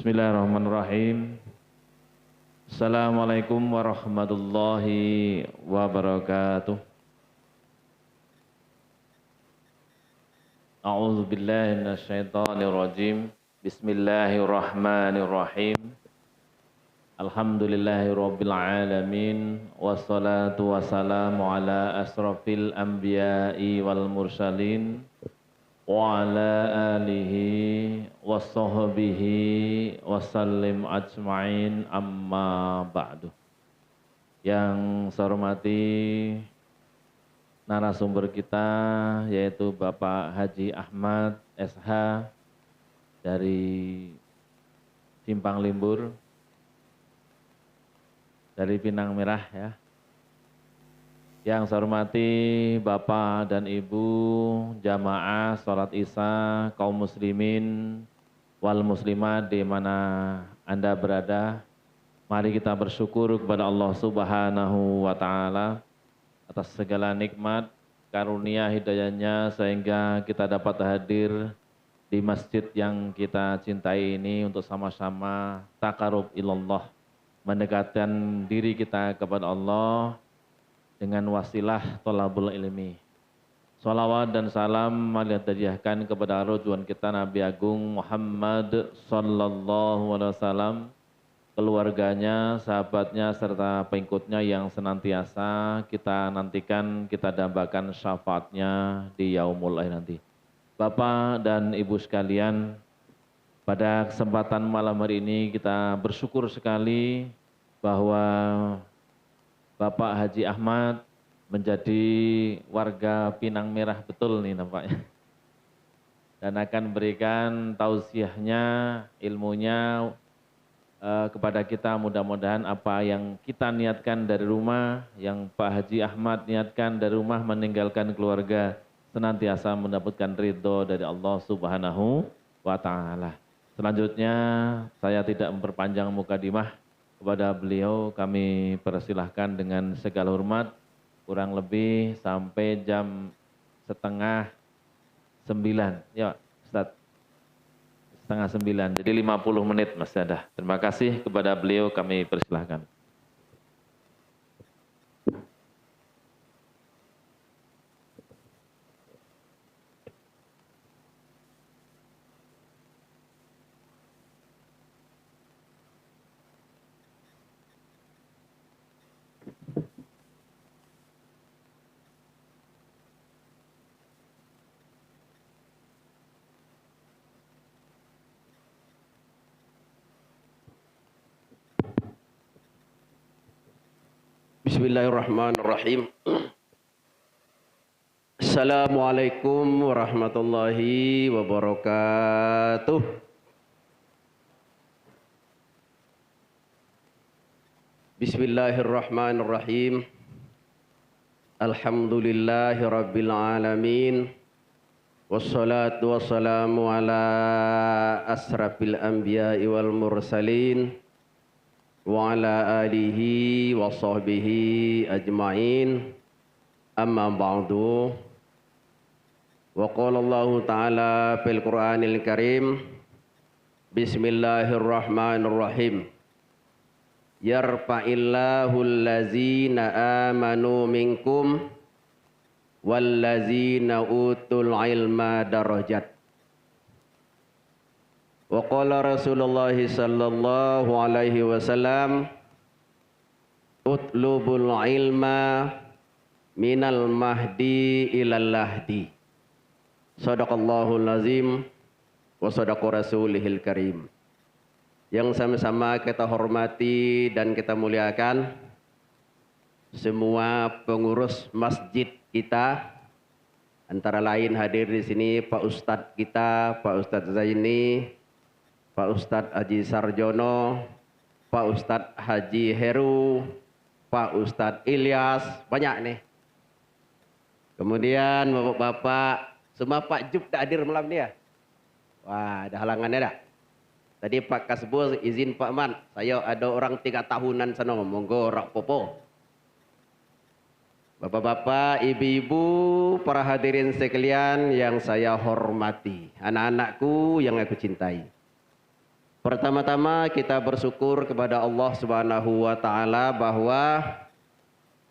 Bismillahirrahmanirrahim. Assalamualaikum warahmatullahi wabarakatuh. A'udzu billahi minasyaitonir rajim. Bismillahirrahmanirrahim. Alhamdulillahirabbil alamin wassalatu wassalamu ala asrofil anbiya'i wal mursalin wa ala alihi wassohbihi wassalim ajma'in amma ba'du. Yang saya hormati narasumber kita yaitu Bapak Haji Ahmad SH dari Simpang Limbur, dari Pinang Merah ya. Yang saya hormati Bapak dan Ibu jamaah sholat Isya kaum muslimin wal muslimat di mana Anda berada. Mari kita bersyukur kepada Allah Subhanahu wa taala atas segala nikmat, karunia hidayahnya sehingga kita dapat hadir di masjid yang kita cintai ini untuk sama-sama taqarrub ilallah, mendekatkan diri kita kepada Allah dengan wasilah thalabul ilmi. Salawat dan salam mari hadiahkan kepada rujukan kita Nabi Agung Muhammad sallallahu alaihi wasallam, keluarganya, sahabatnya serta pengikutnya yang senantiasa kita nantikan, kita dambakan syafaatnya di yaumul akhir nanti. Bapak dan Ibu sekalian, pada kesempatan malam hari ini kita bersyukur sekali bahwa Bapak Haji Ahmad menjadi warga Pinang Merah betul nih nampaknya. Dan akan berikan tausiahnya, ilmunya kepada kita, mudah-mudahan apa yang kita niatkan dari rumah, yang Pak Haji Ahmad niatkan dari rumah meninggalkan keluarga, senantiasa mendapatkan ridho dari Allah Subhanahu wa ta'ala. Selanjutnya saya tidak memperpanjang mukadimah. Kepada beliau kami persilahkan dengan segala hormat, kurang lebih sampai jam 8:30. Ya Ustaz, 8:30, jadi 50 menit masih ada. Terima kasih kepada beliau kami persilahkan. Bismillahirrahmanirrahim. Assalamualaikum warahmatullahi wabarakatuh. Bismillahirrahmanirrahim. Alhamdulillahi rabbil alamin. Wassalatu wassalamu ala asrafil anbiya'i wal mursalin wa ala alihi wa sahbihi ajma'in, amma ba'du. Wa qala Allah ta'ala fil Qur'anil Karim, Bismillahirrahmanirrahim, yarfa'illahu allazina amanu minkum wallazina utul ilma darajat. Wa qala Rasulullah sallallahu alaihi wasallam, utlubul ilma minal mahdi ilal lahdi. Shadaqallahul azim wa sadaqa rasulihil karim. Yang sama-sama kita hormati dan kita muliakan semua pengurus masjid kita, antara lain hadir di sini Pak Ustadz kita, Pak Ustadz Zaini, Pak Ustadz Haji Sarjono, Pak Ustadz Haji Heru, Pak Ustadz Ilyas, banyak nih. Kemudian bapak-bapak, semua Pak Jub dah hadir malam ni ya? Wah, ada halangannya dah. Tadi Pak Kasbul izin Pak Man, saya ada orang 3 tahunan sana, monggo rak popo. Bapak-bapak, ibu-ibu, para hadirin sekalian yang saya hormati, anak-anakku yang aku cintai. Pertama-tama kita bersyukur kepada Allah Subhanahu wa taala bahwa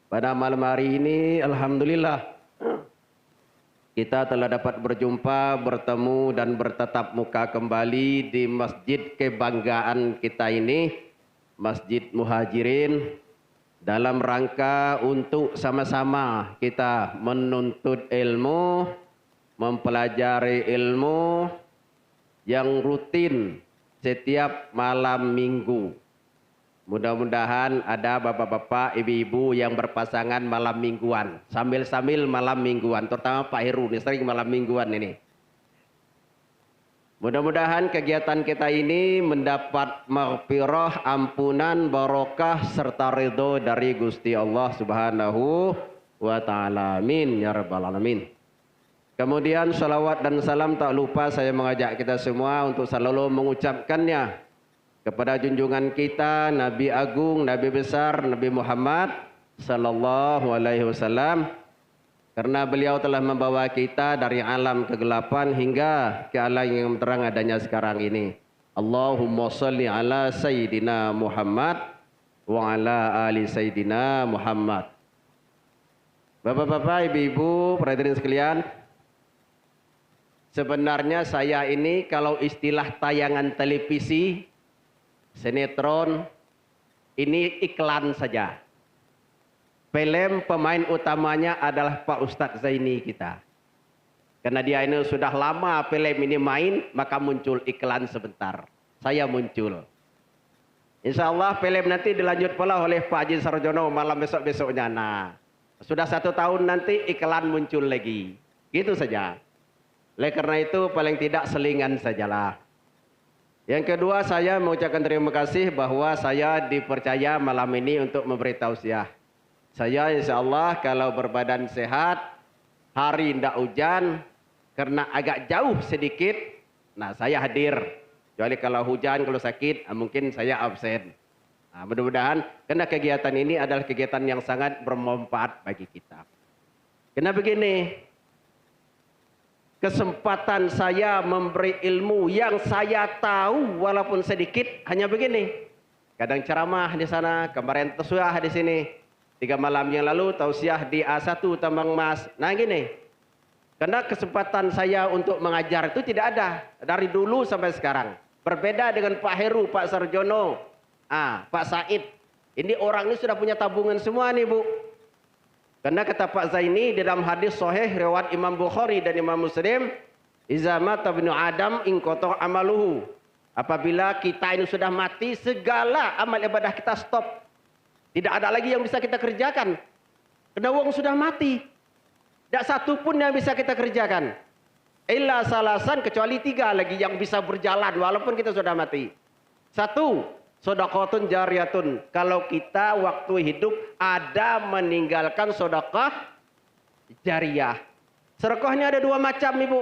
pada malam hari ini alhamdulillah kita telah dapat berjumpa, bertemu dan bertatap muka kembali di masjid kebanggaan kita ini, Masjid Muhajirin, dalam rangka untuk sama-sama kita menuntut ilmu, mempelajari ilmu yang rutin setiap malam minggu. Mudah-mudahan ada bapak-bapak, ibu-ibu yang berpasangan malam mingguan. Sambil-sambil malam mingguan. Terutama Pak Heru ini sering malam mingguan ini. Mudah-mudahan kegiatan kita ini mendapat maghfirah, ampunan, barokah, serta ridho dari Gusti Allah Subhanahu wa ta'ala. Amin. Ya Rabbal Alamin. Kemudian salawat dan salam tak lupa saya mengajak kita semua untuk selalu mengucapkannya kepada junjungan kita Nabi Agung, Nabi besar, Nabi Muhammad sallallahu alaihi wasallam, karena beliau telah membawa kita dari alam kegelapan hingga ke alam yang terang adanya sekarang ini. Allahumma salli ala sayyidina Muhammad wa ala ali sayyidina Muhammad. Bapak-bapak, ibu-ibu, hadirin sekalian, sebenarnya saya ini kalau istilah tayangan televisi, sinetron, ini iklan saja. Film pemain utamanya adalah Pak Ustadz Zaini kita. Karena dia ini sudah lama film ini main, maka muncul iklan sebentar. Saya muncul. Insya Allah film nanti dilanjut pula oleh Pak Haji Sarjono malam besok-besoknya. Nah, sudah 1 tahun nanti iklan muncul lagi. Gitu saja. Oleh karena itu paling tidak selingan sajalah. Yang kedua, saya mengucapkan terima kasih bahwa saya dipercaya malam ini untuk memberi tausiah. Saya insya Allah kalau berbadan sehat, hari tidak hujan, karena agak jauh sedikit, nah saya hadir. Kecuali kalau hujan, kalau sakit, mungkin saya absen. Nah, mudah-mudahan, karena kegiatan ini adalah kegiatan yang sangat bermanfaat bagi kita. Karena begini, kesempatan saya memberi ilmu yang saya tahu walaupun sedikit hanya begini. Kadang ceramah di sana, kemarin tausiah di sini. 3 malam yang lalu tausiah di A1 Tambang Mas. Nah gini, karena kesempatan saya untuk mengajar itu tidak ada dari dulu sampai sekarang. Berbeda dengan Pak Heru, Pak Sarjono, Pak Said. Ini orang ini sudah punya tabungan semua nih Bu. Karena kata Pak Zaini di dalam hadis sahih riwayat Imam Bukhari dan Imam Muslim, "Iza mata ibnu Adam in qata amaluhu." Apabila kita ini sudah mati, segala amal ibadah kita stop. Tidak ada lagi yang bisa kita kerjakan. Karena wong sudah mati. Tidak satu pun yang bisa kita kerjakan. Illa salasan, kecuali 3 lagi yang bisa berjalan walaupun kita sudah mati. 1, sedekahun jariyatun. Kalau kita waktu hidup ada meninggalkan sedekah jariyah. Sedekahnya ada 2 macam Ibu.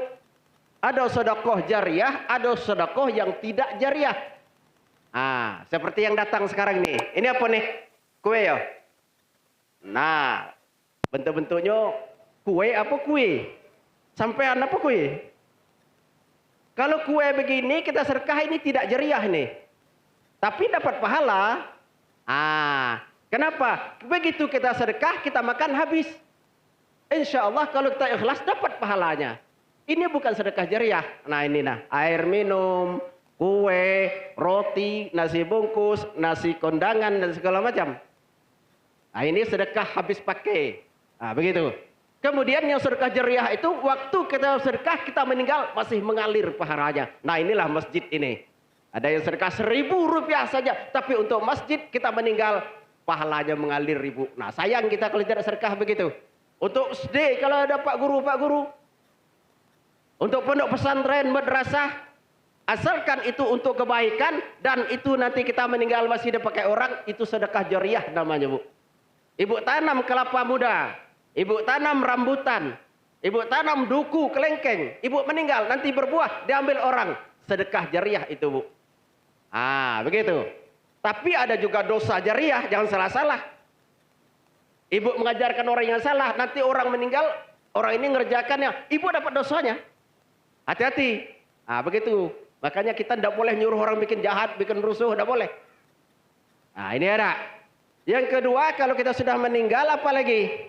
Ada sedekah jariyah, ada sedekah yang tidak jariyah. Seperti yang datang sekarang nih. Ini apa nih? Kue ya. Nah, bentuk-bentuknya kue apa kue? Sampean apa kue? Kalau kue begini kita sedekah ini tidak jariyah nih. Tapi dapat pahala. Kenapa? Begitu kita sedekah, kita makan habis. Insya Allah kalau kita ikhlas dapat pahalanya. Ini bukan sedekah jariyah. Nah ini air minum, kue, roti, nasi bungkus, nasi kondangan dan segala macam. Nah ini sedekah habis pakai. Begitu. Kemudian yang sedekah jariyah itu waktu kita sedekah kita meninggal masih mengalir pahalanya. Nah inilah masjid ini. Ada yang sedekah 1.000 rupiah saja, tapi untuk masjid kita meninggal pahalanya mengalir ribu. Nah sayang kita kalau tidak sedekah begitu. Untuk SD kalau ada Pak Guru. Untuk pondok pesantren, madrasah, asalkan itu untuk kebaikan dan itu nanti kita meninggal masih dipakai orang, itu sedekah jariyah namanya Bu. Ibu tanam kelapa muda, ibu tanam rambutan, ibu tanam duku, kelengkeng, ibu meninggal nanti berbuah diambil orang, sedekah jariyah itu Bu. Begitu. Tapi ada juga dosa jariyah, jangan salah-salah. Ibu mengajarkan orang yang salah, nanti orang meninggal, orang ini ngerjakannya, ibu dapat dosanya. Hati-hati. Begitu. Makanya kita tidak boleh nyuruh orang bikin jahat, bikin rusuh, tidak boleh. Nah, ini ada. Yang kedua, kalau kita sudah meninggal, apa lagi?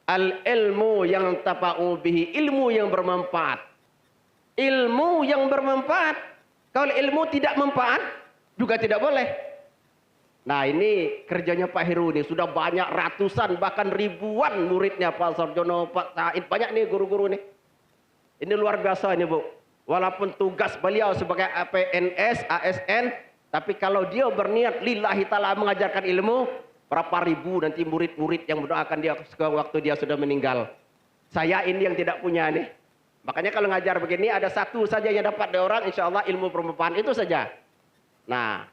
Al-ilmu yang tafa'u bihi, ilmu yang bermanfaat. Ilmu yang bermanfaat. Kalau ilmu tidak manfaat, juga tidak boleh. Nah, ini kerjanya Pak Heru nih. Sudah banyak ratusan, bahkan ribuan muridnya Pak Sarjono, Pak Said. Banyak nih guru-guru nih. Ini luar biasa ini, Bu. Walaupun tugas beliau sebagai APNS, ASN, tapi kalau dia berniat lillahi ta'ala mengajarkan ilmu, berapa ribu nanti murid-murid yang mendoakan dia waktu dia sudah meninggal. Saya ini yang tidak punya nih. Makanya kalau ngajar begini ada satu saja yang dapat dari orang, insya Allah ilmu bermanfaat itu saja. Nah,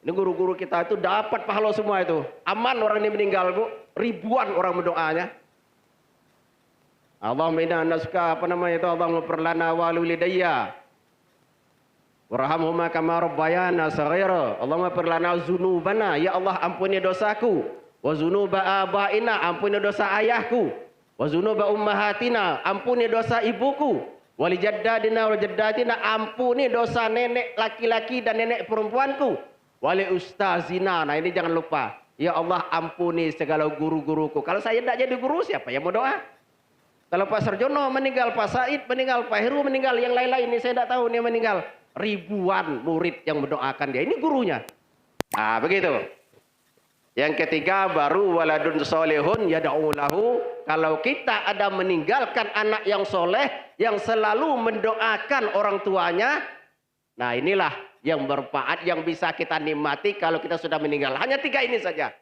ini guru-guru kita itu dapat pahala semua itu. Aman orang ini meninggal, Bu. Ribuan orang berdoanya. Allahumma inna nas'aluka Allahumma ighfir lana wa liwalidayya warhamhuma kama rabbayana shaghira. Allahumma ighfir lana dzunubana, ya Allah ampuni dosaku, wa dzunuba abaina, ampuni dosa ayahku, wa dzunuba ummahatina, ampuni dosa ibuku, wa li jaddadina wa jaddatina, ampuni dosa nenek laki-laki dan nenek perempuanku, wa li ustazina. Nah, ini jangan lupa, ya Allah ampuni segala guru-guruku. Kalau saya tidak jadi guru, siapa yang mau doa? Kalau Pak Sarjono meninggal, Pak Said meninggal, Pak Heru meninggal, yang lain-lain ini saya tidak tahu dia meninggal. Ribuan murid yang mendoakan dia. Ini gurunya. Nah, begitu. Yang ketiga baru waladun solehun yad'u lahu. Kalau kita ada meninggalkan anak yang soleh, yang selalu mendoakan orang tuanya. Nah, inilah yang bermanfaat, yang bisa kita nikmati kalau kita sudah meninggal. Hanya tiga ini saja.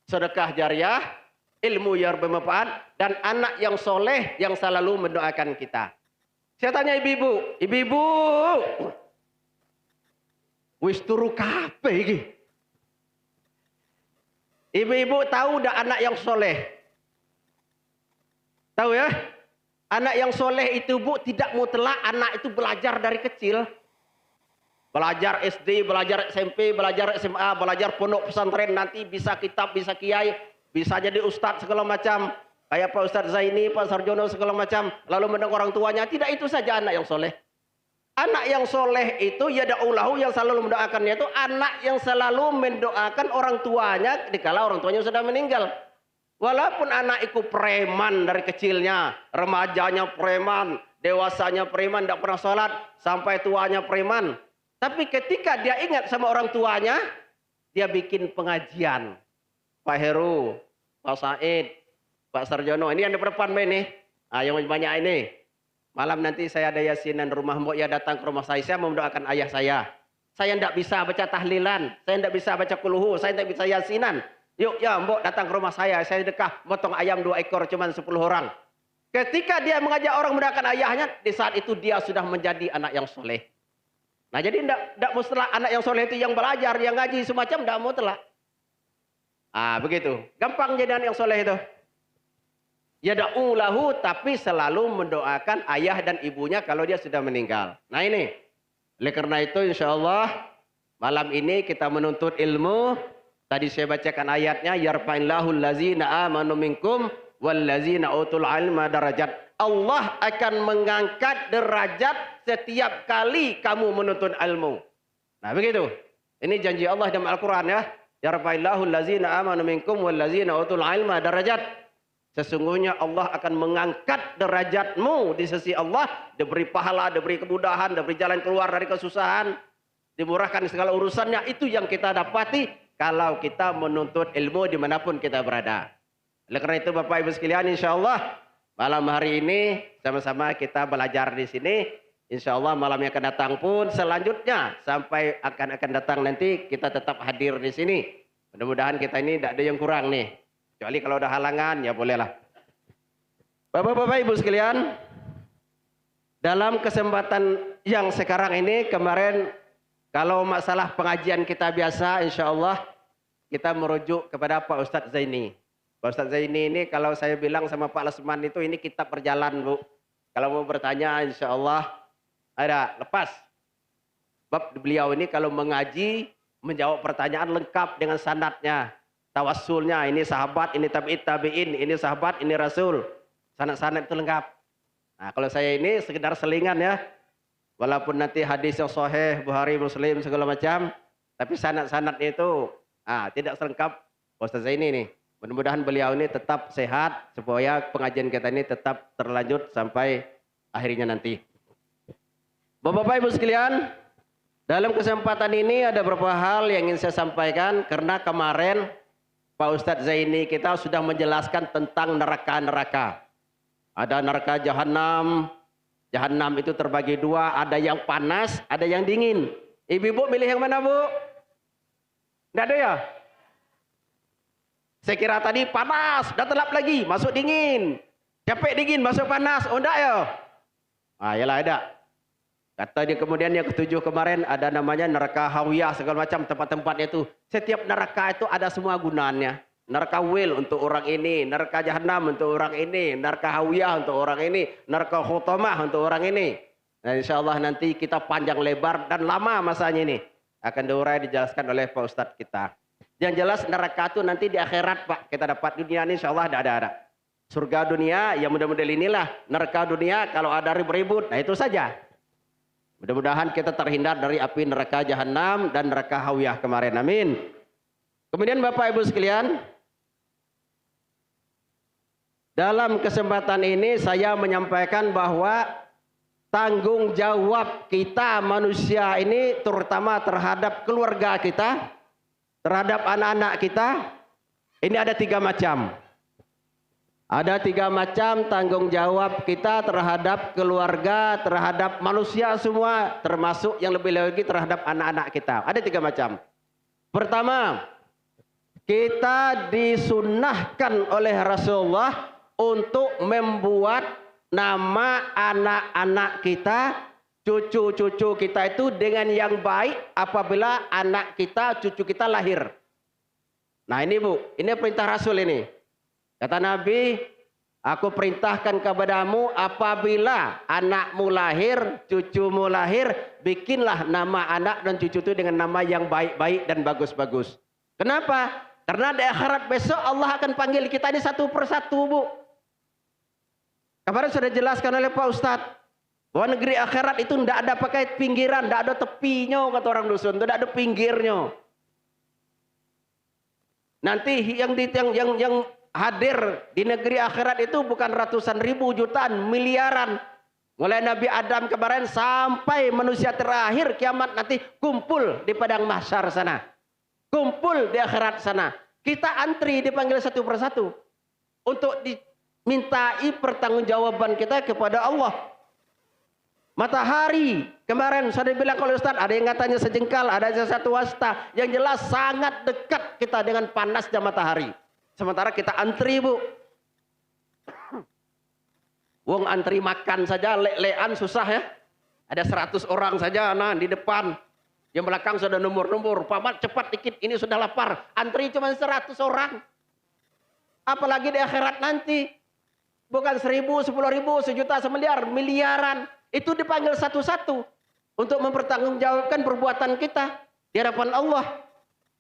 Sedekah jariah, ilmu yang bermanfaat, dan anak yang soleh yang selalu mendoakan kita. Saya tanya ibu-ibu, ibu-ibu, wis turu kabeh iki. Ibu-ibu tahu dah anak yang soleh? Tahu ya? Anak yang soleh itu, Bu, tidak mutlak anak itu belajar dari kecil. Belajar SD, belajar SMP, belajar SMA, belajar pondok pesantren, nanti bisa kitab, bisa kiai, bisa jadi ustadz segala macam. Kayak Pak Ustadz Zaini, Pak Sarjono segala macam. Lalu mendengar orang tuanya. Tidak itu saja anak yang soleh. Anak yang soleh itu yad'u lahu, yang selalu mendoakannya itu anak yang selalu mendoakan orang tuanya dikala orang tuanya sudah meninggal. Walaupun anak itu preman dari kecilnya, remajanya preman, dewasanya preman, tidak pernah sholat, sampai tuanya preman. Tapi ketika dia ingat sama orang tuanya, dia bikin pengajian. Pak Heru, Pak Said, Pak Sarjono, ini yang di depan ini. Yang banyak ini. Malam nanti saya ada yasinan rumah mbok, ya datang ke rumah saya mau mendoakan ayah saya. Saya tidak bisa baca tahlilan, saya tidak bisa baca kuluhu, saya tidak bisa yasinan. Yuk ya mbok datang ke rumah saya dekah potong ayam 2 ekor cuma 10 orang. Ketika dia mengajak orang mendoakan ayahnya, di saat itu dia sudah menjadi anak yang soleh. Nah, jadi tidak mutlak anak yang soleh itu yang belajar, yang ngaji semacam, tidak mutlak. Begitu. Gampang jadi anak yang soleh itu. Yad'u lahu, tapi selalu mendoakan ayah dan ibunya kalau dia sudah meninggal. Nah, ini. Oleh karena itu insya Allah malam ini kita menuntut ilmu. Tadi saya bacakan ayatnya, yarfa'illahu allazina amanu minkum wallazina utul ilma darajat. Allah akan mengangkat derajat setiap kali kamu menuntut ilmu. Nah, begitu. Ini janji Allah dalam Al-Qur'an ya. Yarfa'illahu allazina amanu minkum wallazina utul ilma darajat. Sesungguhnya Allah akan mengangkat derajatmu di sisi Allah, diberi pahala, diberi kemudahan, diberi jalan keluar dari kesusahan, dimurahkan segala urusannya. Itu yang kita dapati kalau kita menuntut ilmu dimanapun kita berada. Oleh karena itu Bapak Ibu sekalian, insya Allah malam hari ini sama-sama kita belajar di sini. Insya Allah malam yang akan datang pun selanjutnya sampai akan datang nanti kita tetap hadir di sini. Mudah-mudahan kita ini tidak ada yang kurang nih. Kecuali kalau ada halangan, ya bolehlah. Bapak-bapak Ibu sekalian, dalam kesempatan yang sekarang ini, kemarin kalau masalah pengajian kita biasa, insya Allah kita merujuk kepada Pak Ustadz Zaini. Pak Ustadz Zaini ini kalau saya bilang sama Pak Lesman itu, ini kitab perjalanan, Bu. Kalau mau bertanya, insya Allah ada lepas. Sebab beliau ini kalau mengaji, menjawab pertanyaan lengkap dengan sanadnya. Tawassulnya, ini sahabat, ini tabi'in, ini sahabat, ini rasul. Sanad-sanad itu lengkap. Nah, kalau saya ini sekedar selingan ya. Walaupun nanti hadis yang sahih, Bukhari, Muslim, segala macam. Tapi sanad-sanadnya itu tidak selengkap Ustaz Zaini nih. Mudah-mudahan beliau ini tetap sehat supaya pengajian kita ini tetap terlanjut sampai akhirnya nanti. Bapak-bapak Ibu sekalian, dalam kesempatan ini ada beberapa hal yang ingin saya sampaikan karena kemarin Pak Ustadz Zaini kita sudah menjelaskan tentang neraka-neraka. Ada neraka jahanam. Jahanam itu terbagi dua, ada yang panas, ada yang dingin. Ibu-ibu milih yang mana, Bu? Enggak ada ya? Saya kira tadi panas, dah telap lagi, masuk dingin. Capek dingin, masuk panas. Oh enggak ya? Yalah ada. Kata dia kemudian yang ketujuh kemarin ada namanya neraka hawiyah segala macam tempat-tempatnya itu. Setiap neraka itu ada semua gunanya. Neraka wil untuk orang ini, neraka jahanam untuk orang ini, neraka hawiyah untuk orang ini, neraka khutamah untuk orang ini. Nah, insyaallah nanti kita panjang lebar dan lama masanya ini. Akan diurai dijelaskan oleh Pak Ustadz kita. Yang jelas neraka itu nanti di akhirat Pak. Kita dapat dunia ini insyaallah tidak ada. Surga dunia ya mudah-mudahan inilah. Neraka dunia kalau ada ribut-ribut, nah itu saja. Mudah-mudahan kita terhindar dari api neraka jahanam dan neraka hawiyah kemarin. Amin. Kemudian Bapak Ibu sekalian, dalam kesempatan ini saya menyampaikan bahwa tanggung jawab kita manusia ini terutama terhadap keluarga kita, terhadap anak-anak kita, ini ada 3 macam. Ada 3 macam tanggung jawab kita terhadap keluarga, terhadap manusia semua, termasuk yang lebih lagi terhadap anak-anak kita. Ada 3 macam. Pertama, kita disunnahkan oleh Rasulullah untuk membuat nama anak-anak kita, cucu-cucu kita itu dengan yang baik apabila anak kita, cucu kita lahir. Nah ini Bu, ini perintah Rasul ini. Kata Nabi, aku perintahkan kepadamu apabila anakmu lahir, cucumu lahir, bikinlah nama anak dan cucu itu dengan nama yang baik-baik dan bagus-bagus. Kenapa? Karena di akhirat besok Allah akan panggil kita ini satu persatu, Bu. Kemarin sudah dijelaskan oleh Pak Ustadz bahwa negeri akhirat itu tidak ada pakai pinggiran, tidak ada tepinya kata orang dusun, tidak ada pinggirnya. Nanti yang hadir di negeri akhirat itu bukan ratusan ribu, jutaan, miliaran. Mulai Nabi Adam kemarin sampai manusia terakhir kiamat nanti kumpul di padang mahsyar sana. Kumpul di akhirat sana. Kita antri dipanggil satu persatu untuk dimintai pertanggungjawaban kita kepada Allah. Matahari kemarin saya bilang kalau Ustaz ada yang katanya sejengkal, ada yang satu wasta. Yang jelas sangat dekat kita dengan panasnya matahari. Sementara kita antri, Bu. Wong antri makan saja lek-lekan susah ya. Ada 100 orang saja nah di depan. Yang belakang sudah nomor-nomor. Paman cepat dikit, ini sudah lapar. Antri cuma 100 orang. Apalagi di akhirat nanti. Bukan 1000, 10.000, sejuta, semiliar, miliaran. Itu dipanggil satu-satu. Untuk mempertanggungjawabkan perbuatan kita. Di hadapan Allah.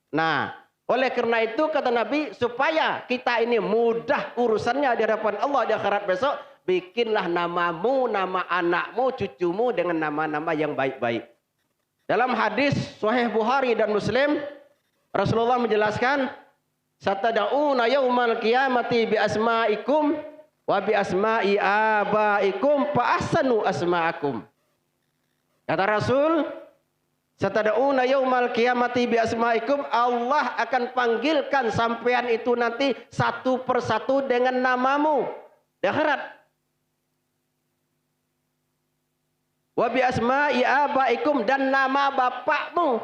Nah, oleh karena itu kata Nabi, supaya kita ini mudah urusannya di hadapan Allah di akhirat besok. Bikinlah namamu, nama anakmu, cucumu dengan nama-nama yang baik-baik. Dalam hadis Sahih Bukhari dan Muslim, Rasulullah menjelaskan, "Satada'una yaumal qiyamati bi asma'ikum wa bi asma'i abaikum fa ahsanu asma'akum." Kata Rasul, "Satada'una yaumal qiyamati bi asma'ikum." Allah akan panggilkan sampean itu nanti satu persatu dengan namamu di akhirat. Wa bi asma'i abaikum, dan nama bapakmu.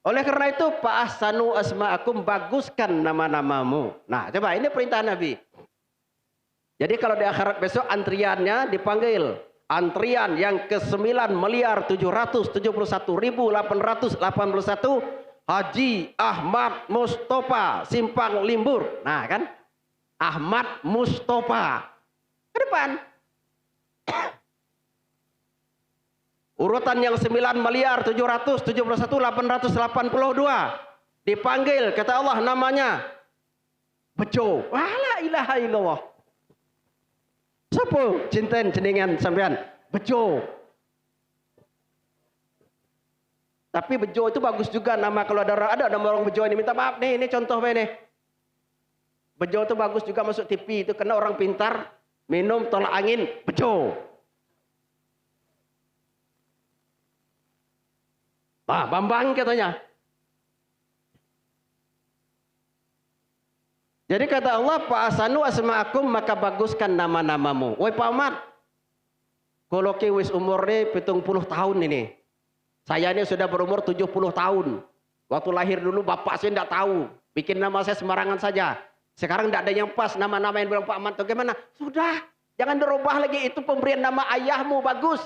Oleh karena itu, fa ahsanu asma'akum, baguskan nama-namamu. Nah, coba ini perintah Nabi. Jadi kalau di akhirat besok antriannya dipanggil. Antrian yang ke9.771.881 Haji Ahmad Mustafa Simpang Limbur. Nah kan, Ahmad Mustafa ke depan. Urutan yang 9.771.882 dipanggil, kata Allah namanya Bejo. Wala ilaha illallah. Sopo cinten jenengan sampean? Bejo. Tapi Bejo itu bagus juga nama, kalau ada nama orang Bejo ini, minta maaf nih, ini contoh ini. Bejo itu bagus juga masuk TV itu, karena orang pintar minum tolak angin Bejo. Bambang katanya. Jadi kata Allah, Fa'asanu asma'akum, maka baguskan nama-namamu. Woi Pak Ahmad, kalau ke wis umurnya 70 tahun ini. Saya ini sudah berumur 70 tahun. Waktu lahir dulu bapak saya tidak tahu. Bikin nama saya sembarangan saja. Sekarang tidak ada yang pas, nama-nama yang bilang Pak Ahmad itu gimana? Sudah, jangan dirubah lagi, itu pemberian nama ayahmu, bagus.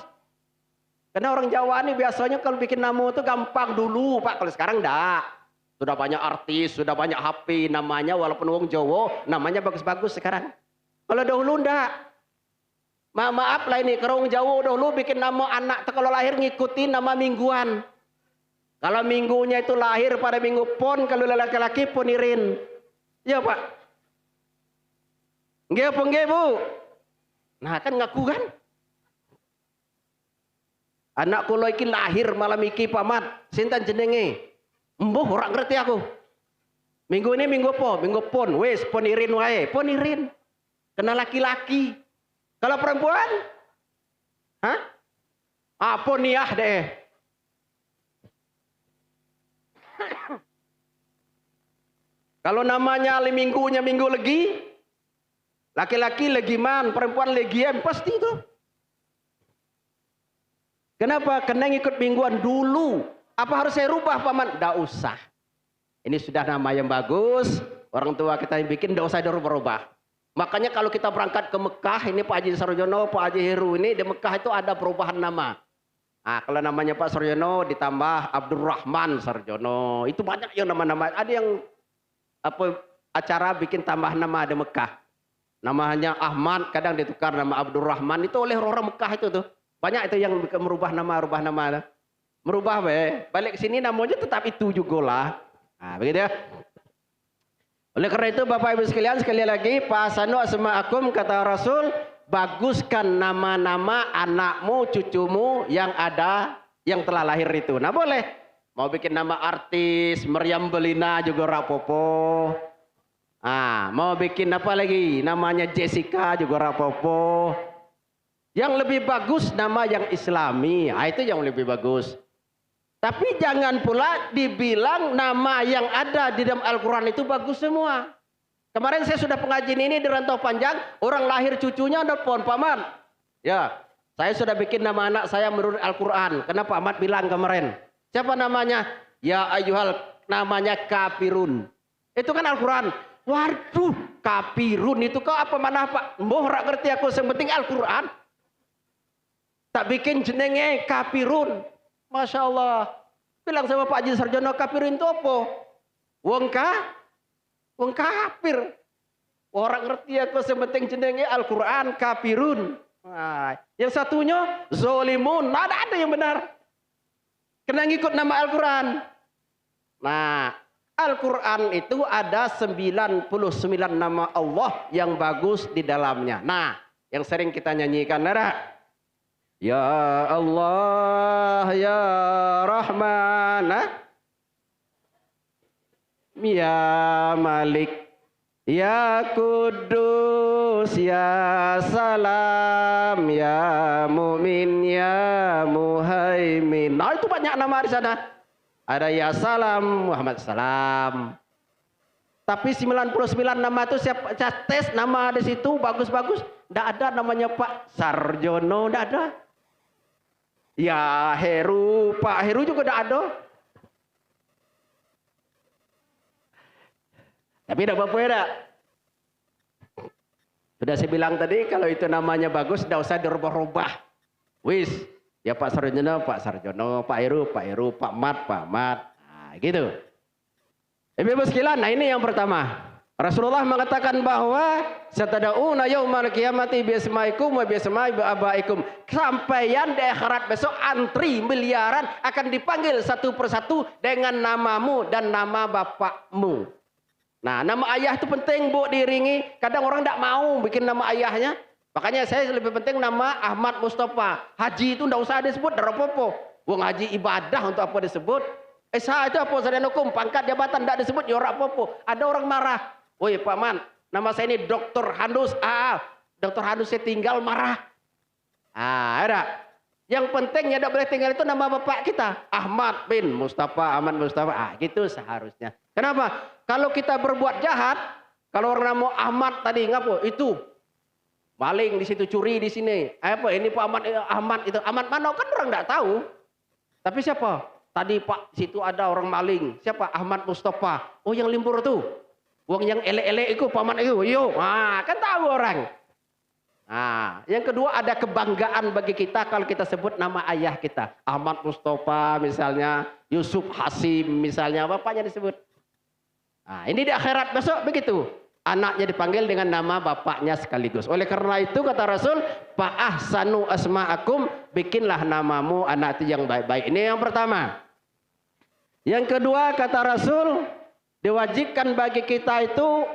Karena orang Jawa ini biasanya kalau bikin nama itu gampang dulu Pak, kalau sekarang enggak. Sudah banyak artis, sudah banyak HP namanya, walaupun wong Jawa namanya bagus-bagus sekarang. Kalau dahulu enggak. Maaf lah ini, kalau wong Jawa dahulu bikin nama anak kalau lahir ngikutin nama mingguan. Kalau minggunya itu lahir pada minggu pon, kalau laki-laki ponirin. Iya Pak. Nggih apa nggih Bu? Nah kan ngaku kan. Anak kula iki lahir malam iki Pak Mat, sinten jenenge? Embuh ora ngerti aku. Minggu ini minggu apa? Minggu pon. Wis ponirin wae, ponirin. Kena laki-laki. Kalau perempuan? Hah? Poniah deh. Kalau namanya minggunya minggu legi, laki-laki legiman, perempuan legiem, pasti itu. Kenapa? Karena ngikut mingguan dulu. Apa harus saya rubah Paman? Tidak usah. Ini sudah nama yang bagus. Orang tua kita yang bikin, tidak usah dirubah-rubah. Makanya kalau kita berangkat ke Mekah, ini Pak Haji Sarjono, Pak Haji Heru ini, di Mekah itu ada perubahan nama. Nah, kalau namanya Pak Sarjono ditambah Abdurrahman Sarjono. Itu banyak yang nama-nama. Ada yang acara bikin tambah nama di Mekah. Namanya Ahmad, kadang ditukar nama Abdurrahman. Itu oleh orang Mekah itu tuh. Banyak itu yang merubah nama, merubah balik ke sini namanya tetap itu juga lah. Nah, begitu ya. Oleh karena itu Bapak Ibu sekalian, sekali lagi Fa'asanu asma'akum, kata Rasul, baguskan nama-nama anakmu, cucumu yang ada, yang telah lahir itu. Nah boleh. Mau bikin nama artis, Meriam Belina juga rapopo. Mau bikin apa lagi? Namanya Jessica juga rapopo. Yang lebih bagus nama yang Islami. Itu yang lebih bagus. Tapi jangan pula dibilang nama yang ada di dalam Al-Quran itu bagus semua. Kemarin saya sudah pengajian ini di Rantau Panjang, orang lahir cucunya ada pohon Paman. Ya, saya sudah bikin nama anak saya menurut Al-Quran. Kenapa Pak Ahmad bilang kemarin? Siapa namanya? Ya ayyuhal, namanya Kafirun. Itu kan Al-Quran. Waduh, Kafirun itu kau apa mana Pak? Mbah ora ngerti aku, yang penting Al-Quran. Tak bikin jenenge Kafirun. Masya Allah. Bilang sama Pak Haji Sarjono, Kafirun itu apa? Wong kafir. Orang ngerti aku, yang penting jenenge Al-Quran, Kafirun. Nah, yang satunya Zolimun. Nah, ada yang benar. Kena ngikut nama Al-Quran. Nah, Al-Quran itu ada 99 nama Allah yang bagus di dalamnya. Nah, yang sering kita nyanyikan, Nara. Ya Allah, Ya Rahman, Ya Malik, Ya Kudus, Ya Salam, Ya Mu'min, Ya Muhaimin. Nah itu banyak nama di sana. Ada Ya Salam, Muhammad Salam. Tapi 99 nama itu siapa tes nama di situ bagus-bagus. Tidak ada namanya Pak Sarjono, tidak ada. Ya Heru, Pak Heru juga tidak ada. Tapi tidak apa-apa ya. Sudah saya bilang tadi kalau itu namanya bagus tidak usah dirubah-rubah. Wis, ya Pak Sarjono, Pak Heru, Pak Mat. Nah, gitu. Ibu sekalian, nah ini yang pertama. Rasulullah mengatakan bahwa satada'una yaumal qiyamati biasmaikum wa biasmai abaikum. Sampaian di akhirat besok antri miliaran akan dipanggil satu persatu dengan namamu dan nama bapakmu. Nah, nama ayah itu penting Bu diiringi. Kadang orang tidak mau bikin nama ayahnya. Makanya saya lebih penting nama Ahmad Mustafa. Haji itu ndak usah disebut, ndak apa-apa. Wong haji ibadah untuk apa disebut? SH itu apa sarjana hukum, pangkat jabatan ndak disebut ya ora apa-apa. Ada orang marah. Woi Pak Man, nama saya ini Dr. Handus. Dr. Handus saya tinggal marah. Ada. Yang penting ya tidak boleh tinggal itu nama bapak kita. Ahmad bin Mustafa, Ahmad Mustafa. Gitu seharusnya. Kenapa? Kalau kita berbuat jahat, kalau orang nama Ahmad tadi, ngapa? Itu maling di situ, curi di sini. Apa ini Pak Ahmad itu. Ahmad mana kan orang tidak tahu. Tapi siapa? Tadi Pak situ ada orang maling. Siapa? Ahmad Mustafa. Oh yang limbur tuh. Wong yang elek-elek itu Pak Ahmad itu. Yo, kan tahu orang. Yang kedua ada kebanggaan bagi kita kalau kita sebut nama ayah kita. Ahmad Mustafa misalnya, Yusuf Hasim misalnya, bapaknya disebut. Ini di akhirat besok begitu. Anaknya dipanggil dengan nama bapaknya sekaligus. Oleh karena itu kata Rasul, fa ahsanu asma'akum, bikinlah namamu anak itu yang baik-baik. Ini yang pertama. Yang kedua kata Rasul, diwajibkan bagi kita itu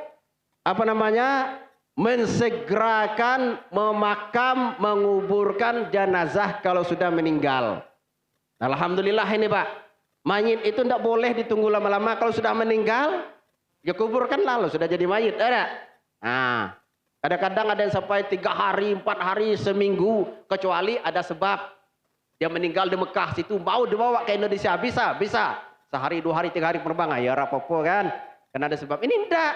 mensegerakan memakam, menguburkan jenazah kalau sudah meninggal. Alhamdulillah ini Pak, mayit itu tidak boleh ditunggu lama-lama. Kalau sudah meninggal, ya kuburkan lalu sudah jadi mayit. Ada. Kadang-kadang ada yang sampai 3 hari, 4 hari, seminggu, kecuali ada sebab dia meninggal di Mekah situ, mau dibawa ke Indonesia bisa. Sehari, 2 hari, 3 hari penerbangan, ya rapopo kan? Karena ada sebab. Ini enggak.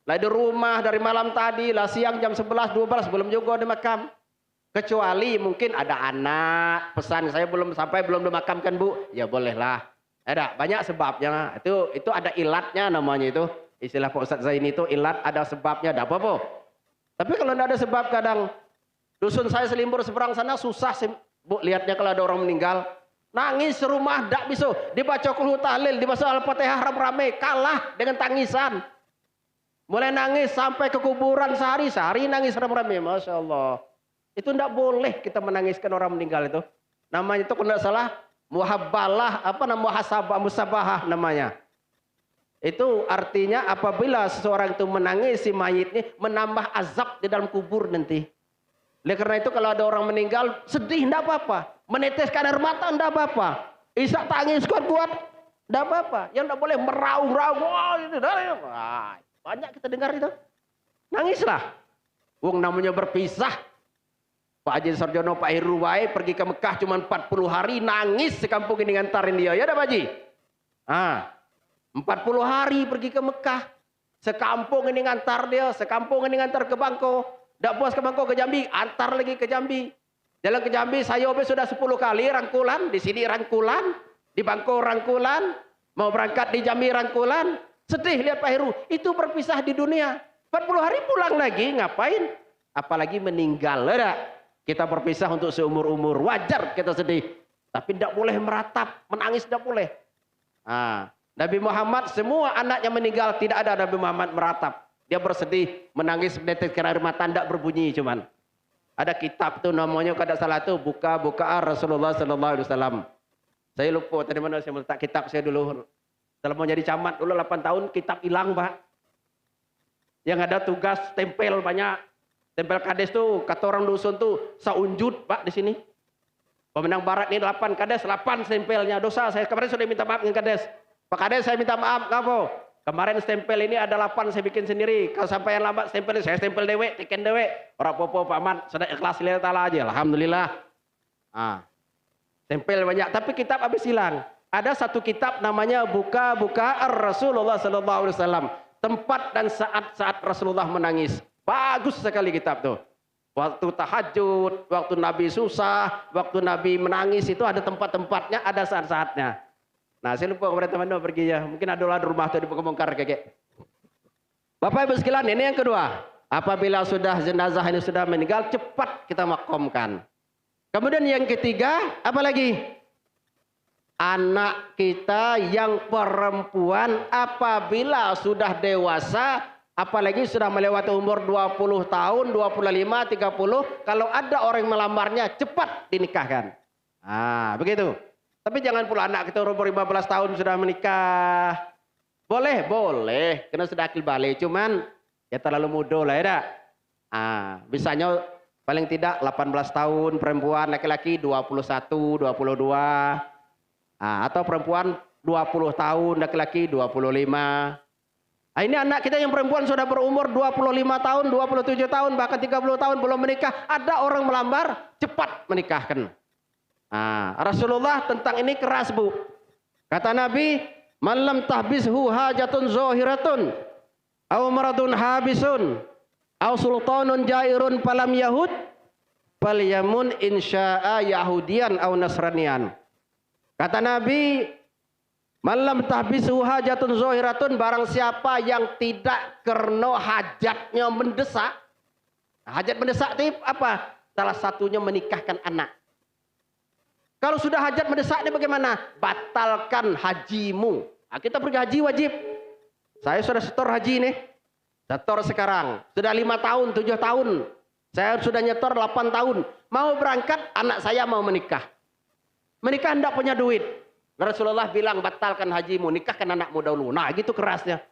Lah di rumah dari malam tadi, lah siang jam 11, 12 belum juga di makam. Kecuali mungkin ada anak pesan saya belum sampai, belum dimakamkan Bu. Ya bolehlah. Ada banyak sebabnya. Itu ada ilatnya namanya itu. Istilah Pak Ustadz Zaini itu ilat, ada sebabnya, ada apa-apa. Tapi kalau tidak ada sebab, kadang dusun saya Selimbur seberang sana susah Bu lihatnya kalau ada orang meninggal. Nangis serumah tidak bisa. Dibaca Qul Tahlil, dibaca Al-Fatihah rame-rame, kalah dengan tangisan. Mulai nangis sampai ke kuburan sehari nangis rame-rame. Masya Allah. Itu tidak boleh kita menangiskan orang meninggal itu. Namanya itu kalau tidak salah muhabbalah, musabahah namanya. Itu artinya apabila seseorang itu menangisi mayit ini, menambah azab di dalam kubur nanti. Oleh karena itu kalau ada orang meninggal sedih tidak apa-apa. Meneteskan air mata tidak apa-apa. Isak tangis kuat-kuat tidak apa-apa. Yang tidak boleh meraung-raung. Banyak kita dengar itu. Nangislah. Wong namanya berpisah. Pak Haji Sarjono, Pak Heru Wae pergi ke Mekah cuma 40 hari. Nangis sekampung ini ngantarin dia. Ya dah Pak Haji? 40 hari pergi ke Mekah. Sekampung ini ngantar dia. Sekampung ini ngantar ke Bangko. Tidak puas ke Bangko, ke Jambi. Antar lagi ke Jambi. Jalan ke Jambi saya sudah 10 kali rangkulan. Di sini rangkulan. Di Bangko rangkulan. Mau berangkat di Jambi rangkulan. Sedih lihat Pak Heru, itu berpisah di dunia. 40 hari pulang lagi, ngapain? Apalagi meninggal. Kita berpisah untuk seumur-umur, wajar kita sedih. Tapi tidak boleh meratap, menangis tidak boleh. Nabi Muhammad, semua anaknya meninggal, tidak ada Nabi Muhammad meratap. Dia bersedih, menangis, meneteskan air mata, tidak berbunyi cuman. Ada kitab tuh namanya, kalau tidak salah tuh, buka-bukaan Rasulullah SAW. Saya lupa, tadi mana saya meletak kitab saya dulu. Setelah mau jadi camat dulu 8 tahun, kitab hilang Pak. Yang ada tugas tempel banyak. Tempel kades tuh, kata orang dusun tuh, saunjud Pak di sini. Pemenang Barat ini 8 kades, 8 stempelnya. Dosa, saya kemarin sudah minta maaf dengan kades. Pak kades saya minta maaf, ngapa? Kemarin stempel ini ada 8 saya bikin sendiri. Kalau sampai yang lambat stempel, saya stempel dewek, teken dewek. Orang popo Pak Ahmad, sudah ikhlas lillahi ta'ala aja. Alhamdulillah. Stempel banyak, tapi kitab habis hilang. Ada satu kitab namanya Buka-Bukaan Rasulullah SAW. Tempat dan saat-saat Rasulullah menangis. Bagus sekali kitab tuh. Waktu tahajud, waktu Nabi susah, waktu Nabi menangis itu ada tempat-tempatnya, ada saat-saatnya. Nah saya lupa kepada teman-teman pergi ya. Mungkin ada di rumah tuh dibongkar kakek. Bapak Ibu sekalian, ini yang kedua. Apabila sudah jenazah ini sudah meninggal, cepat kita makamkan. Kemudian yang ketiga, apa lagi? Anak kita yang perempuan apabila sudah dewasa, apalagi sudah melewati umur 20 tahun, 25, 30, kalau ada orang yang melamarnya, cepat dinikahkan. Begitu. Tapi jangan pula anak kita umur 15 tahun sudah menikah. Boleh, karena sudah akil balik, cuman ya terlalu muda lah ya. Bisanya paling tidak 18 tahun, perempuan, laki-laki 21, 22. Atau perempuan 20 tahun, laki-laki 25. Ini anak kita yang perempuan sudah berumur 25 tahun, 27 tahun, bahkan 30 tahun belum menikah. Ada orang melamar, cepat menikahkan. Rasulullah tentang ini keras, Bu. Kata Nabi, "Man lam tahbishu hajatun zahiratun, aw maradun habisun, aw sultanun jairun falam yahud, falyamun insya'a yahudian aw nasranian." Kata Nabi, "Malam tahbisu hajatun zahiratun," barang siapa yang tidak karena hajatnya mendesak. Hajat mendesak itu apa? Salah satunya menikahkan anak. Kalau sudah hajat mendesak ini bagaimana? Batalkan hajimu. Kita pergi haji wajib. Saya sudah setor haji nih. Setor sekarang. Sudah 5 tahun, 7 tahun. Saya sudah nyetor 8 tahun. Mau berangkat, anak saya mau menikah. Menikah tidak punya duit. Rasulullah bilang, batalkan hajimu, nikahkan anakmu dahulu. Nah, gitu kerasnya.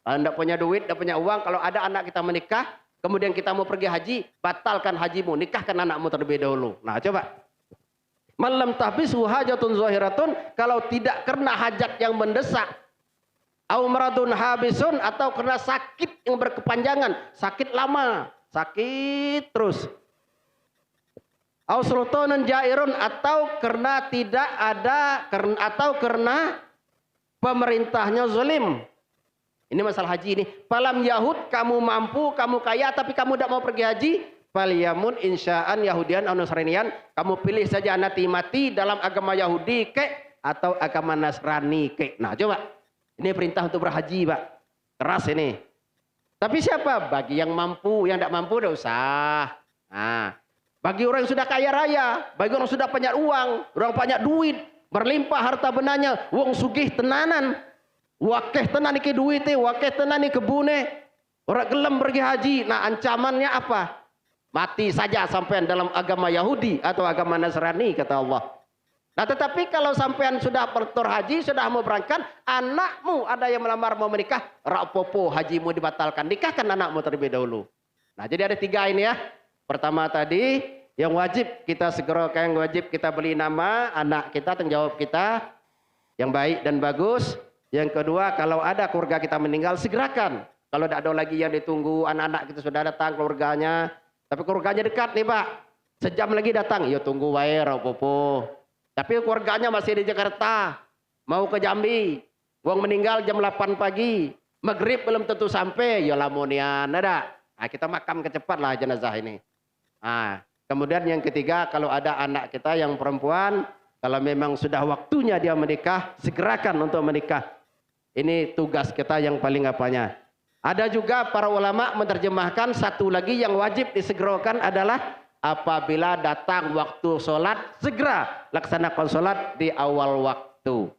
Kalau tidak punya duit, tidak punya uang, kalau ada anak kita menikah, kemudian kita mau pergi haji, batalkan hajimu, nikahkan anakmu terlebih dahulu. Nah, coba. Malam tahbisu hajatun zahiratun, kalau tidak karena hajat yang mendesak, au maradun habisun, atau karena sakit yang berkepanjangan, sakit lama, sakit terus. Au sultanun jairun, atau karena tidak ada, atau karena pemerintahnya zalim. Ini masalah haji ini. Falam yahud, kamu mampu, kamu kaya, tapi kamu tidak mau pergi haji. Falyamun insya'an yahudian atau nasranian. Kamu pilih saja mati dalam agama Yahudi kek atau agama Nasrani kek. Nah, coba. Ini perintah untuk berhaji, Pak. Keras ini. Tapi siapa? Bagi yang mampu, yang tidak mampu tidak usah. Nah, bagi orang yang sudah kaya raya, bagi orang yang sudah banyak uang, orang banyak duit, berlimpah harta benarnya, wong sugih tenanan, wakeh tenan iki duite, wakeh tenan iki kebune, orang gelem pergi haji. Nah, ancamannya apa? Mati saja sampean dalam agama Yahudi atau agama Nasrani, kata Allah. Nah, tetapi kalau sampean sudah bertur haji, sudah mau berangkat, anakmu ada yang melamar mau menikah, rapopo hajimu dibatalkan, nikahkan anakmu terlebih dahulu. Nah, jadi ada 3 ini ya. Pertama tadi, yang wajib kita segerakan, yang wajib kita beli nama anak kita, tanggung jawab kita yang baik dan bagus. Yang kedua, kalau ada keluarga kita meninggal, segerakan. Kalau tidak ada lagi yang ditunggu, anak-anak kita sudah datang keluarganya, tapi keluarganya dekat nih, Pak. Sejam lagi datang, ya tunggu wae rapopo. Tapi keluarganya masih di Jakarta, mau ke Jambi. Wong meninggal jam 8 pagi, maghrib belum tentu sampai, ya lamonian ada. Nah, kita makam kecepat lah jenazah ini. Nah, kemudian yang ketiga, kalau ada anak kita yang perempuan, kalau memang sudah waktunya dia menikah, segerakan untuk menikah. Ini tugas kita yang paling apanya. Ada juga para ulama menerjemahkan satu lagi yang wajib disegerakan adalah apabila datang waktu sholat, segera laksanakan sholat di awal waktu.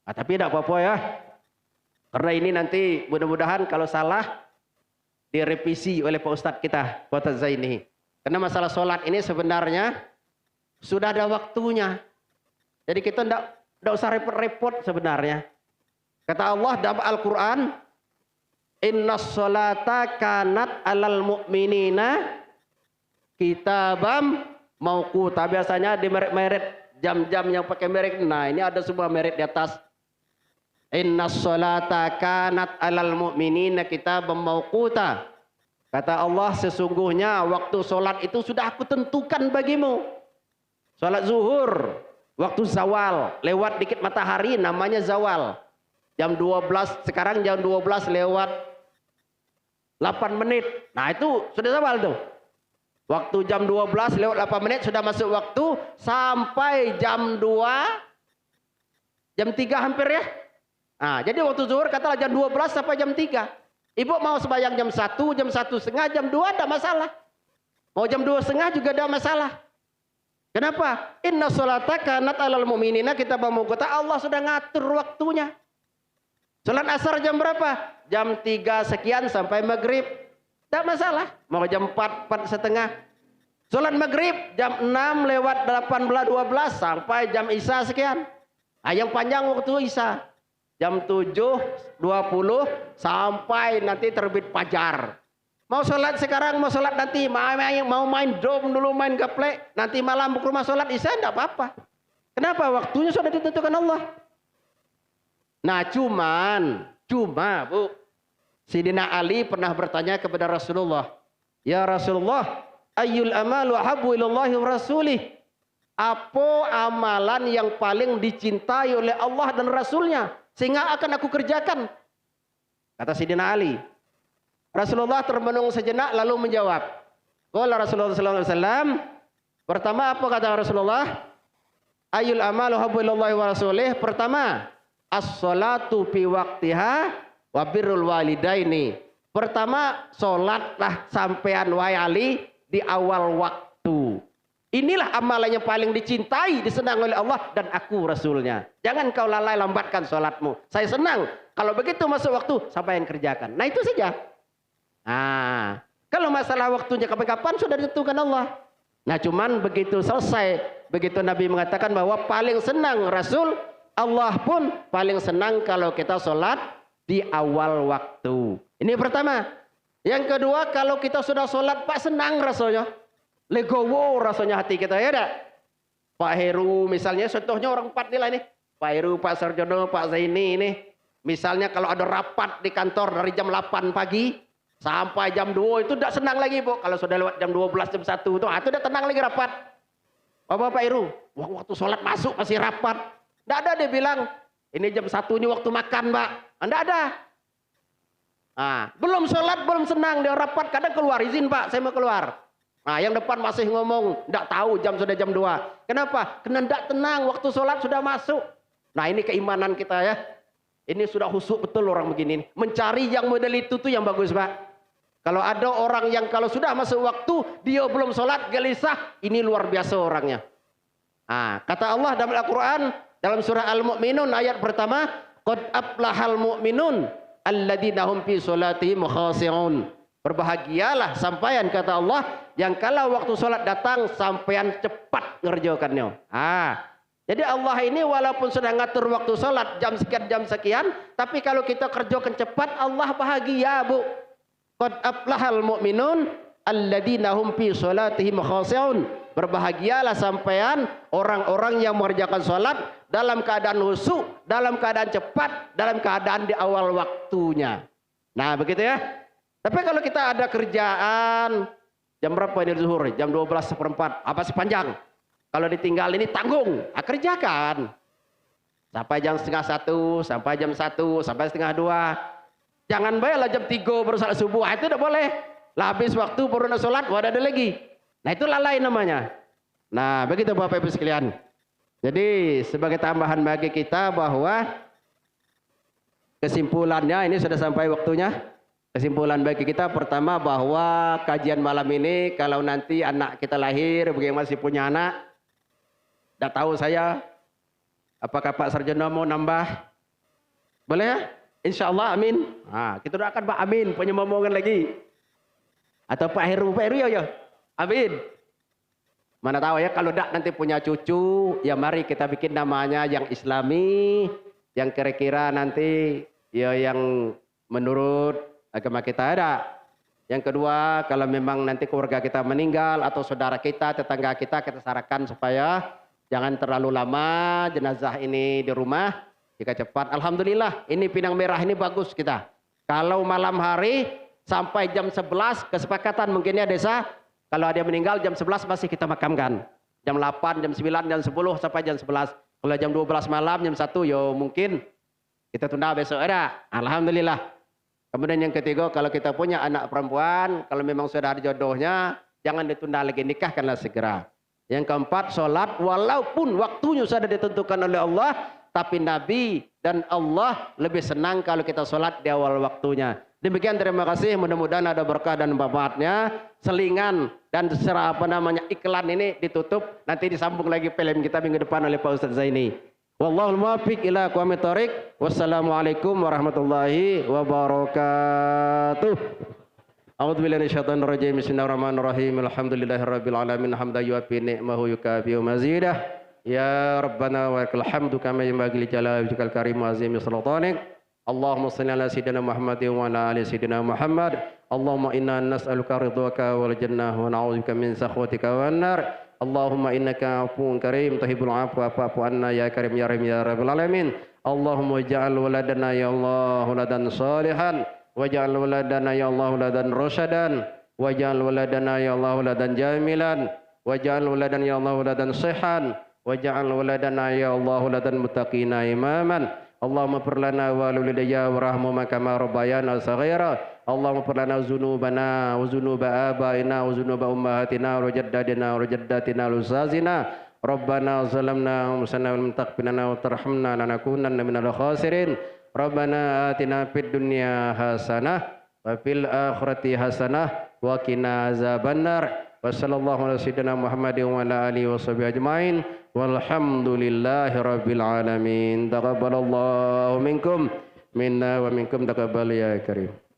Nah, tapi tidak apa-apa ya. Karena ini nanti mudah-mudahan kalau salah direvisi oleh Pak Ustadz kita, Pak Ustadz Zaini. Karena masalah sholat ini sebenarnya sudah ada waktunya. Jadi kita tidak usah repot-repot sebenarnya. Kata Allah dalam Al-Quran, innas sholata kanat alal mu'minina kitabam mauquta. Biasanya di merek-merek jam-jam yang pakai merek. Nah, ini ada sebuah merek di atas. Innas sholata kanat alal mu'minina kitabam mauquta. Kata Allah, sesungguhnya waktu sholat itu sudah aku tentukan bagimu. Sholat zuhur, waktu zawal, lewat dikit matahari namanya zawal. Jam 12, sekarang jam 12 lewat 8 menit. Nah, itu sudah zawal tuh. Waktu jam 12 lewat 8 menit sudah masuk waktu sampai jam 2, jam 3 hampir ya. Nah, jadi waktu zuhur katalah jam 12 sampai jam 3. Ibu mau sembahyang jam 1, jam 1:30, jam 2 tidak masalah. Mau jam 2:30 juga tidak masalah. Kenapa? Inna sholata kanat alal mu'minina kitaban mauquta. Allah sudah ngatur waktunya. Sholat asar jam berapa? Jam 3 sekian sampai maghrib. Tidak masalah. Mau jam 4, 4:30. Sholat maghrib jam 6 lewat 18:12 sampai jam isya sekian. Nah, yang panjang waktu isya. Jam 7:20 sampai nanti terbit fajar. Mau sholat sekarang, mau sholat nanti, mau main dom dulu, main gaplek, nanti malam ke rumah sholat isya, enggak apa-apa. Kenapa? Waktunya sudah ditentukan Allah. Nah cuma Bu, Sayyidina Ali pernah bertanya kepada Rasulullah, ya Rasulullah, ayyul amalu ahabbu ilallahi wa rasulih. Apa amalan yang paling dicintai oleh Allah dan Rasulnya sehingga akan aku kerjakan? Kata Sayyidina Ali. Rasulullah termenung sejenak lalu menjawab. Qala Rasulullah sallallahu alaihi wasallam, pertama apa kata Rasulullah? Ayyul amalu habbu ilallahi wa rasulih. Pertama, as-salatu fi waqtiha wa birrul walidaini. Pertama, salatlah sampean wahai Ali di awal waktu. Inilah amalan yang paling dicintai, disenangi oleh Allah dan aku Rasulnya. Jangan kau lalai lambatkan salatmu. Saya senang kalau begitu masuk waktu sampai yang kerjakan. Nah itu saja. Nah, kalau masalah waktunya kapan-kapan sudah ditentukan Allah. Nah, cuman begitu selesai, begitu Nabi mengatakan bahwa paling senang Rasul, Allah pun paling senang kalau kita sholat di awal waktu. Ini pertama. Yang kedua, kalau kita sudah sholat, Pak senang rasanya. Legowo rasanya hati kita, ya enggak? Pak Heru misalnya, contohnya orang 4 nilai nih. Pak Heru, Pak Sarjono, Pak Zaini ini. Misalnya kalau ada rapat di kantor dari jam 8 pagi, sampai jam 2 itu tidak senang lagi Bu. Kalau sudah lewat jam 12, jam 1 itu udah tenang lagi rapat. Bapak Iru, waktu sholat masuk masih rapat. Tidak ada dia bilang, ini jam 1 ini waktu makan Mbak. Tidak ada. Nah, belum sholat, belum senang. Dia rapat, kadang keluar, izin Pak, saya mau keluar. Nah, yang depan masih ngomong, tidak tahu jam sudah jam 2. Kenapa? Karena tidak tenang, waktu sholat sudah masuk. Nah, ini keimanan kita ya. Ini sudah husuk betul orang begini. Mencari yang model itu tuh yang bagus Pak. Kalau ada orang yang kalau sudah masuk waktu, dia belum sholat, gelisah, ini luar biasa orangnya. Nah, kata Allah dalam Al-Quran, dalam surah Al-Mu'minun ayat pertama, Qad aflahal mu'minun, alladzina hum fi sholatihim khashi'un. Berbahagialah sampean kata Allah, yang kalau waktu sholat datang, sampean cepat ngerjakannya. Jadi Allah ini walaupun sudah ngatur waktu sholat, jam sekian, tapi kalau kita kerjakan cepat, Allah bahagia Bu. Qad aflahal mu'minun alladzina hum fi sholatihim khashi'un. Berbahagialah sampean orang-orang yang mengerjakan sholat dalam keadaan khusyuk, dalam keadaan cepat, dalam keadaan di awal waktunya. Nah begitu ya. Tapi kalau kita ada kerjaan jam berapa ini zuhur? Jam 12:04. Apa sih panjang? Kalau ditinggal ini tanggung, kerjakan. Sampai jam 12:30, sampai jam 1, sampai 1:30. Jangan bayarlah jam 3 baru salat subuh, itu tidak boleh. Lah habis waktu baru nak sholat, ada lagi. Nah itu lalai namanya. Nah begitu Bapak Ibu sekalian. Jadi sebagai tambahan bagi kita bahwa kesimpulannya ini sudah sampai waktunya. Kesimpulan bagi kita pertama bahwa kajian malam ini kalau nanti anak kita lahir, bagi yang masih punya anak, tidak tahu saya apakah Pak Sarjono mau nambah, boleh ya? Insya Allah amin. Nah, kita doakan Pak amin, punya momongan lagi. Atau Pak Heru ya, amin. Mana tahu ya kalau tidak nanti punya cucu, ya mari kita bikin namanya yang Islami, yang kira-kira nanti ya yang menurut agama kita ada. Yang kedua, kalau memang nanti keluarga kita meninggal atau saudara kita, tetangga kita sarankan supaya jangan terlalu lama jenazah ini di rumah, jika cepat. Alhamdulillah, ini Pinang Merah ini bagus kita. Kalau malam hari sampai jam 11 kesepakatan mungkinnya desa, kalau ada yang meninggal jam 11 masih kita makamkan. Jam 8, jam 9, jam 10 sampai jam 11. Kalau jam 12 malam, jam 1 yo mungkin kita tunda besok ada. Alhamdulillah. Kemudian yang ketiga, kalau kita punya anak perempuan, kalau memang sudah ada jodohnya, jangan ditunda lagi, nikahkanlah segera. Yang keempat, sholat walaupun waktunya sudah ditentukan oleh Allah, tapi Nabi dan Allah lebih senang kalau kita sholat di awal waktunya. Demikian, terima kasih, mudah-mudahan ada berkah dan manfaatnya. Selingan dan iklan ini ditutup, nanti disambung lagi film kita minggu depan oleh Pak Ustadz Zaini. Wallahul muwaffiq ila aqwamit thoriq. Wassalamualaikum warahmatullahi wabarakatuh. A'udzu billahi minasyaitonir rajim. Bismillahirrahmanirrahim. Alhamdulillahirabbil alamin hamdan yuwaffi ni'mahu yukafi mazidah. Ya Rabbana wa lakal hamdu kama yanbaghi li jalali wajhikal karim wa azimi sultanik. اللهم صل على سيدنا محمد وعلى آل سيدنا محمد اللهم إنا نسألك رضاك والجنة ونعوذ بك من سخطك والنار اللهم إنك عفو كريم تحب العفو فاعف عنا يا كريم يا رحيم يا رب العالمين اللهم اجعل ولدنا يا الله ولدا صالحا واجعل ولدنا يا الله ولدا رشدا واجعل ولدنا يا الله ولدا جميلا واجعل ولدنا يا الله ولدا صحا واجعل ولدنا يا الله ولدا متقين إماما اللهم اغفر لنا ولوالدينا وارحمهما كما ربيانا صغيرا اللهم اغفر لنا ذنوبنا وذنوب آبائنا وذنوب أمهاتنا وجداتنا وجداتنا وأستاذنا ربنا ظلمنا أنفسنا ولم تغفر لنا وترحمنا لنكونن من الخاسرين ربنا آتنا في الدنيا حسنة وفي الآخرة حسنة وقنا عذاب النار وصلى الله على سيدنا محمد وعلى آله وصحبه أجمعين والحمد لله رب العالمين تقبل الله منكم منا ومنكم تقبل يا كريم.